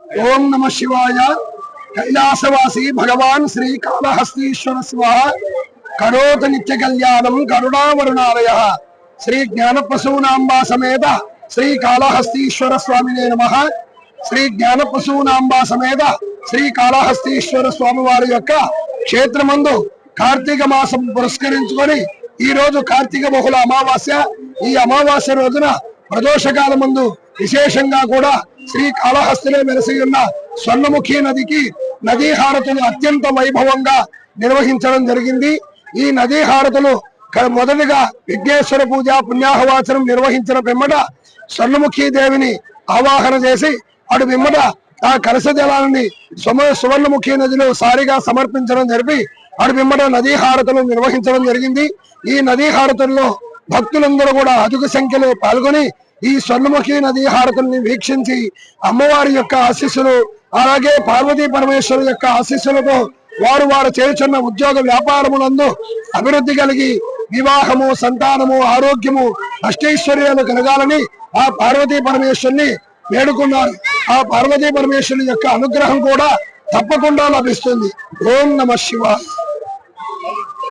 ఓం నమ శివాయ. కైలాసవాసి భగవాన్ శ్రీ కాళహస్తీశ్వర శివ కరోత నిత్య కళ్యాణం కరుణావరుణాలయ. శ్రీ జ్ఞానప్రసూనాంబా సమేత శ్రీ కాళహస్తీశ్వర స్వామినే నమః. శ్రీ జ్ఞానప్రసూనాంబా సమేత శ్రీ కాళహస్తీశ్వర స్వామి వారి యొక్క క్షేత్రమందు కార్తీక మాసం పురస్కరించుకొని ఈ రోజు కార్తీక బహుళ అమావాస్య. ఈ అమావాస్య రోజున ప్రదోషకాల ముందు విశేషంగా కూడా శ్రీ కాళహస్తిలో వెలసి ఉన్న స్వర్ణముఖి నదికి నదీ హారతులు అత్యంత వైభవంగా నిర్వహించడం జరిగింది. ఈ నదీ హారతులు మొదటిగా విఘ్నేశ్వర పూజ పుణ్యాహవాచనం నిర్వహించిన పిమ్మట స్వర్ణముఖి దేవిని ఆవాహన చేసి అటు పిమ్మట ఆ కలశ జలాన్ని సువర్ణముఖి నదిలో సారిగా సమర్పించడం జరిపి అటు పిమ్మట నదీ హారతులు నిర్వహించడం జరిగింది. ఈ నదీ హారతుల్లో భక్తులందరూ కూడా అధిక సంఖ్యలో పాల్గొని ఈ స్వర్ణముఖి నదీ హారతుల్ని వీక్షించి అమ్మవారి యొక్క ఆశీస్సులు అలాగే పార్వతీ పరమేశ్వరు యొక్క ఆశీస్సులతో వారు చేస్తున్న ఉద్యోగ వ్యాపారములందు అభివృద్ధి కలిగి వివాహము, సంతానము, ఆరోగ్యము, అష్టైశ్వర్యాలు కలగాలని ఆ పార్వతీ పరమేశ్వరుని వేడుకున్నారు. ఆ పార్వతీ పరమేశ్వరుని యొక్క అనుగ్రహం కూడా తప్పకుండా లభిస్తుంది. ఓం నమ శివాయ.